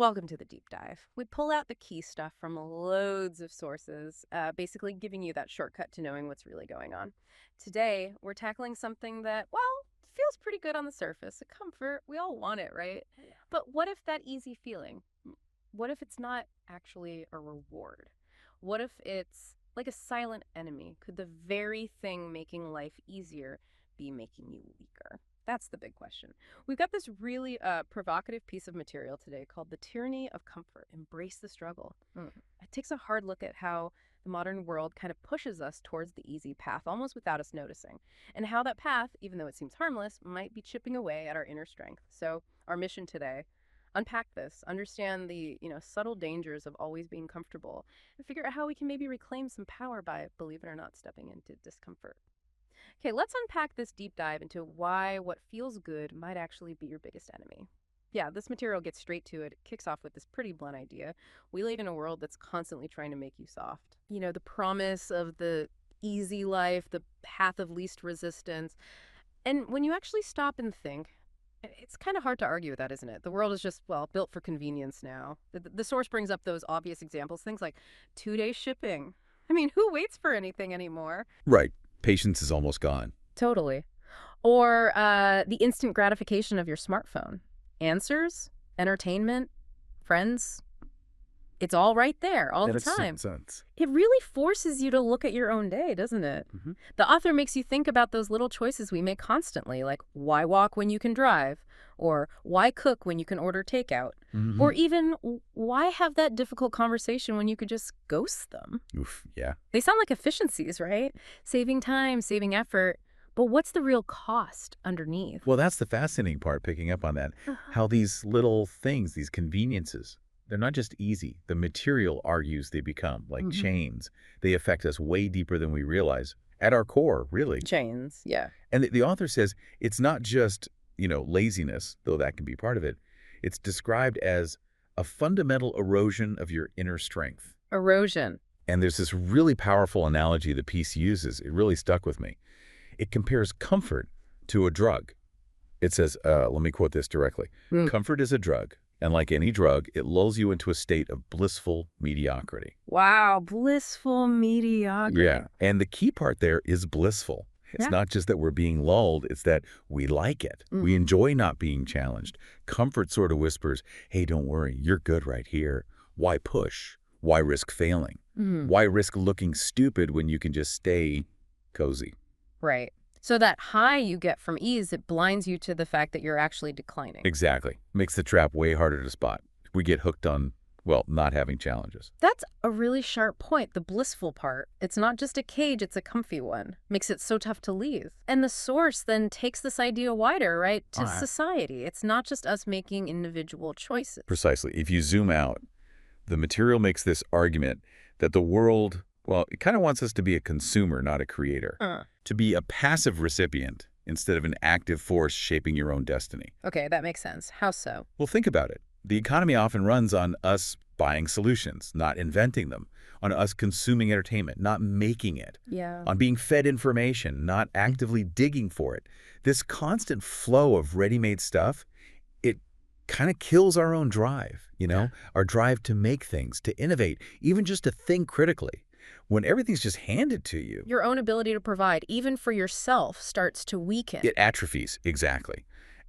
Welcome to the deep dive. We pull out the key stuff from loads of sources, basically giving you that shortcut to knowing what's really going on. Today, we're tackling something that, well, feels pretty good on the surface. A comfort. We all want it, right? But what if that easy feeling, what if it's not actually a reward? What if it's like a silent enemy? Could the very thing making life easier be making you weaker? That's the big question. We've got this really provocative piece of material today called The Tyranny of Comfort. Embrace the struggle. It takes a hard look at how the modern world kind of pushes us towards the easy path, almost without us noticing, and how that path, even though it seems harmless, might be chipping away at our inner strength. So our mission today, unpack this, understand the subtle dangers of always being comfortable, and figure out how we can maybe reclaim some power by, believe it or not, stepping into discomfort. Okay, let's unpack this deep dive into why what feels good might actually be your biggest enemy. Yeah, this material gets straight to it. It kicks off with this pretty blunt idea. We live in a world that's constantly trying to make you soft. The promise of the easy life, the path of least resistance. And when you actually stop and think, it's kind of hard to argue with that, isn't it? The world is just, well, built for convenience now. The source brings up those obvious examples, things like 2-day shipping. I mean, who waits for anything anymore? Right. Patience is almost gone. Totally. Or the instant gratification of your smartphone. Answers, entertainment, friends. It's all right there all the time. Sense. It really forces you to look at your own day, doesn't it? The author makes you think about those little choices we make constantly, like why walk when you can drive? Or why cook when you can order takeout? Or even why have that difficult conversation when you could just ghost them? Oof, yeah. They sound like efficiencies, right? Saving time, saving effort. But what's the real cost underneath? Well, that's the fascinating part, picking up on that. How these little things, these conveniences, they're not just easy. The material argues they become, like chains. They affect us way deeper than we realize. At our core, really. Chains, yeah. And the author says it's not just, laziness, though that can be part of it. It's described as a fundamental erosion of your inner strength. Erosion. And there's this really powerful analogy the piece uses. It really stuck with me. It compares comfort to a drug. It says, let me quote this directly. Comfort is a drug, and like any drug, it lulls you into a state of blissful mediocrity. Wow, blissful mediocrity. Yeah, and the key part there is blissful. It's not just that we're being lulled, it's that we like it. We enjoy not being challenged. Comfort sort of whispers, hey, don't worry, you're good right here. Why push? Why risk failing? Why risk looking stupid when you can just stay cozy? Right. So that high you get from ease, it blinds you to the fact that you're actually declining. Exactly. Makes the trap way harder to spot. We get hooked on, well, not having challenges. That's a really sharp point, the blissful part. It's not just a cage, it's a comfy one. Makes it so tough to leave. And the source then takes this idea wider, right, to society. It's not just us making individual choices. Precisely. If you zoom out, the material makes this argument that the world, well, it kind of wants us to be a consumer, not a creator. To be a passive recipient instead of an active force shaping your own destiny. Okay, that makes sense. How so? Well, think about it. The economy often runs on us buying solutions, not inventing them, on us consuming entertainment, not making it, on being fed information, not actively digging for it. This constant flow of ready-made stuff, it kind of kills our own drive, our drive to make things, to innovate, even just to think critically. When everything's just handed to you, your own ability to provide, even for yourself, starts to weaken. It atrophies, exactly.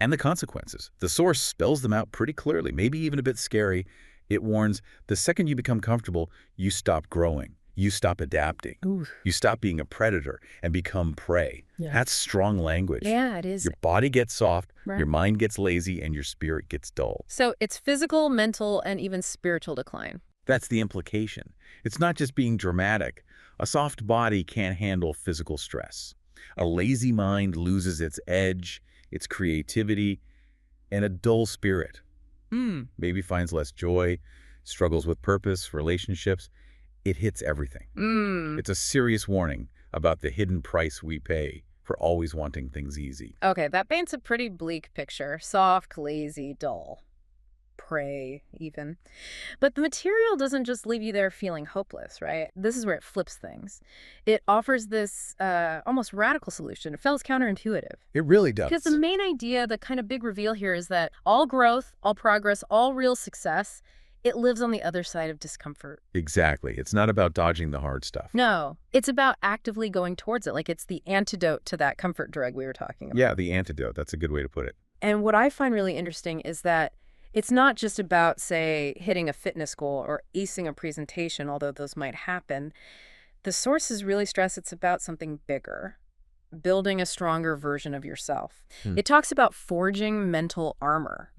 And the consequences. The source spells them out pretty clearly, maybe even a bit scary. It warns, the second you become comfortable, you stop growing. You stop adapting. You stop being a predator and become prey. That's strong language. Yeah, it is. Your body gets soft, your mind gets lazy, and your spirit gets dull. So it's physical, mental, and even spiritual decline. That's the implication. It's not just being dramatic. A soft body can't handle physical stress. A lazy mind loses its edge, its creativity, and a dull spirit. Maybe finds less joy, struggles with purpose, relationships. It hits everything. It's a serious warning about the hidden price we pay for always wanting things easy. Okay, that paints a pretty bleak picture. Soft, lazy, dull. prey even. But the material doesn't just leave you there feeling hopeless, right? This is where it flips things. It offers this almost radical solution. It feels counterintuitive. It really Because the does. main idea, the kind of big reveal here is that all growth, all progress, all real success, it lives on the other side of discomfort. Exactly. It's not about dodging the hard stuff. No, it's about actively going towards it. Like it's the antidote to that comfort drug we were talking about. Yeah, the antidote. That's a good way to put it. And what I find really interesting is that it's not just about, say, hitting a fitness goal or acing a presentation, although those might happen. The sources really stress it's about something bigger, building a stronger version of yourself. It talks about forging mental armor.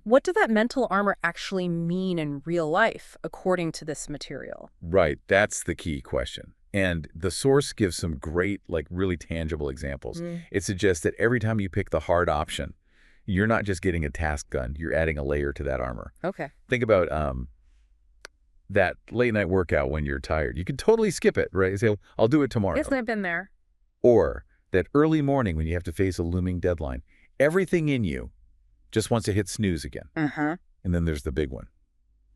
What does that mental armor actually mean in real life, according to this material? Right. That's the key question. And the source gives some great, like really tangible examples. It suggests that every time you pick the hard option, you're not just getting a task done, you're adding a layer to that armor. Okay. Think about that late night workout when you're tired. You can totally skip it, right? You say, I'll do it tomorrow. Yes, I've been there. Or that early morning when you have to face a looming deadline. Everything in you just wants to hit snooze again. And then there's the big one,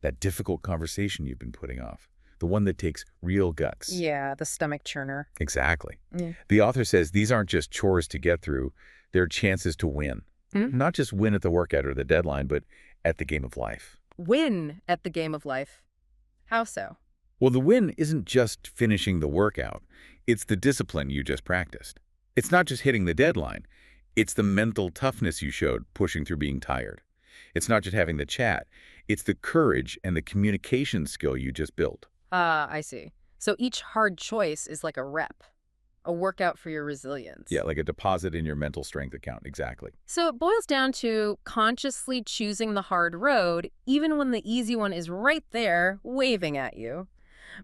that difficult conversation you've been putting off, the one that takes real guts. Yeah, the stomach churner. Exactly. Yeah. The author says these aren't just chores to get through, they're chances to win. Not just win at the workout or the deadline, but at the game of life. Win at the game of life. How so? Well, the win isn't just finishing the workout. It's the discipline you just practiced. It's not just hitting the deadline. It's the mental toughness you showed pushing through being tired. It's not just having the chat. It's the courage and the communication skill you just built. I see. So each hard choice is like a rep, a workout for your resilience. Yeah, like a deposit in your mental strength account. Exactly. So it boils down to consciously choosing the hard road, even when the easy one is right there waving at you.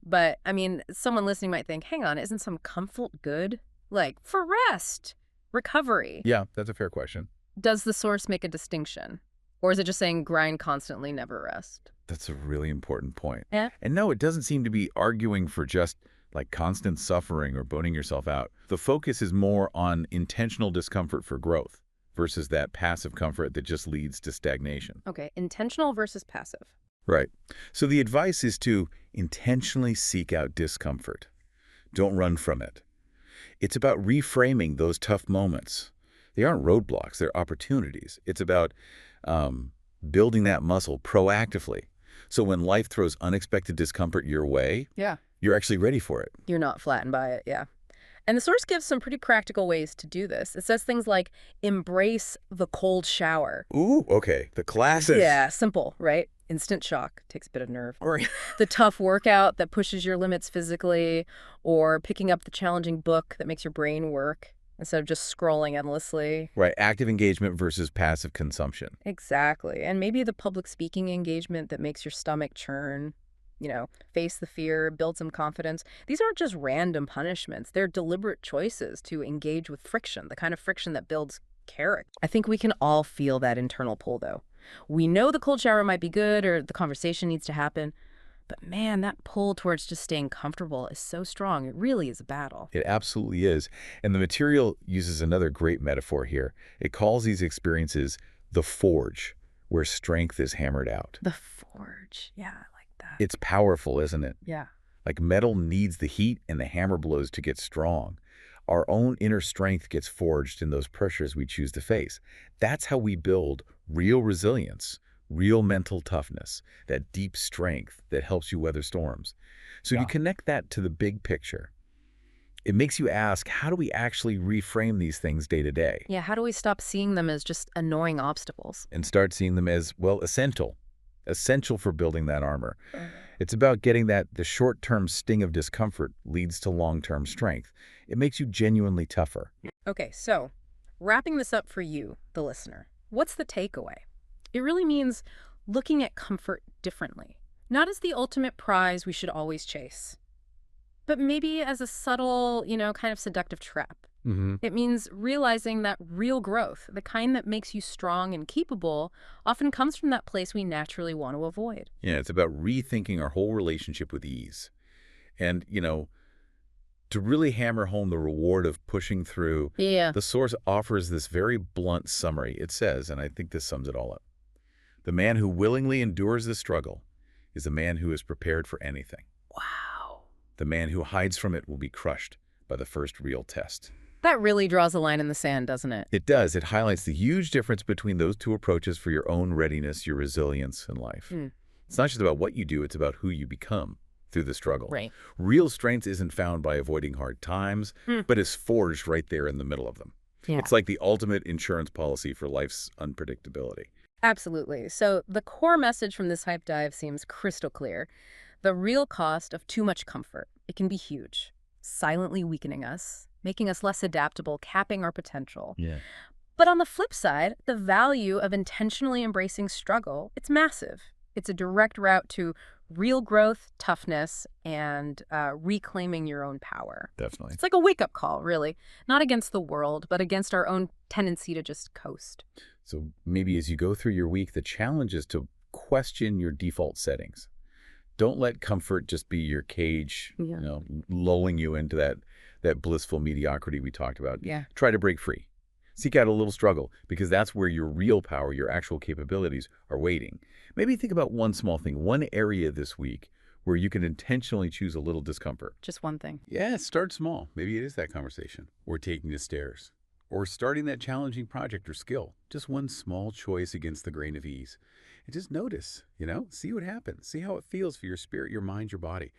But, I mean, someone listening might think, hang on, isn't some comfort good? Like, for rest, recovery. Yeah, that's a fair question. Does the source make a distinction? Or is it just saying grind constantly, never rest? That's a really important point. Yeah. And no, it doesn't seem to be arguing for just like constant suffering or boning yourself out. The focus is more on intentional discomfort for growth versus that passive comfort that just leads to stagnation. Okay, intentional versus passive. Right. So the advice is to intentionally seek out discomfort. Don't run from it. It's about reframing those tough moments. They aren't roadblocks, they're opportunities. It's about building that muscle proactively. So when life throws unexpected discomfort your way, Yeah. you're actually ready for it. You're not flattened by it, yeah. And the source gives some pretty practical ways to do this. It says things like, embrace the cold shower. Ooh, okay. The classic. Yeah, simple, right? Instant shock, takes a bit of nerve. Or The tough workout that pushes your limits physically, or picking up the challenging book that makes your brain work instead of just scrolling endlessly. right, active engagement versus passive consumption. Exactly. And maybe the public speaking engagement that makes your stomach churn. Face the fear, build some confidence. These aren't just random punishments. They're deliberate choices to engage with friction, the kind of friction that builds character. I think we can all feel that internal pull, though. We know the cold shower might be good or the conversation needs to happen, but man, that pull towards just staying comfortable is so strong. It really is a battle. It absolutely is. And the material uses another great metaphor here. It calls these experiences the forge, where strength is hammered out. The forge. Yeah, I like that. It's powerful, isn't it? Yeah. Like metal needs the heat and the hammer blows to get strong. Our own inner strength gets forged in those pressures we choose to face. That's how we build real resilience, real mental toughness, that deep strength that helps you weather storms. So you connect that to the big picture. It makes you ask, how do we actually reframe these things day to day? Yeah, how do we stop seeing them as just annoying obstacles? And start seeing them as, well, essential for building that armor. It's about getting that the short-term sting of discomfort leads to long-term strength. It makes you genuinely tougher. Okay, so wrapping this up for you, the listener, what's the takeaway? It really means looking at comfort differently, not as the ultimate prize we should always chase, but maybe as a subtle, kind of seductive trap. It means realizing that real growth, the kind that makes you strong and keepable, often comes from that place we naturally want to avoid. Yeah, it's about rethinking our whole relationship with ease. And, to really hammer home the reward of pushing through, Yeah. the source offers this very blunt summary. It says, and I think this sums it all up, The man who willingly endures the struggle is the man who is prepared for anything. Wow. The man who hides from it will be crushed by the first real test. That really draws a line in the sand, doesn't it? It does. It highlights the huge difference between those two approaches for your own readiness, your resilience in life. It's not just about what you do, it's about who you become through the struggle. Right. Real strength isn't found by avoiding hard times, but is forged right there in the middle of them. Yeah. It's like the ultimate insurance policy for life's unpredictability. Absolutely. So the core message from this hype dive seems crystal clear. The real cost of too much comfort. It can be huge, silently weakening us, making us less adaptable, capping our potential. Yeah. But on the flip side, the value of intentionally embracing struggle, it's massive. It's a direct route to real growth, toughness, and reclaiming your own power. Definitely. It's like a wake-up call, really. Not against the world, but against our own tendency to just coast. So maybe as you go through your week, the challenge is to question your default settings. Don't let comfort just be your cage, lulling you into that blissful mediocrity we talked about. Yeah. Try to break free. Seek out a little struggle, because that's where your real power, your actual capabilities are waiting. Maybe think about one small thing, one area this week where you can intentionally choose a little discomfort. Just one thing. Yeah, start small. Maybe it is that conversation, or taking the stairs, or starting that challenging project or skill. Just one small choice against the grain of ease. And just notice, see what happens. See how it feels for your spirit, your mind, your body.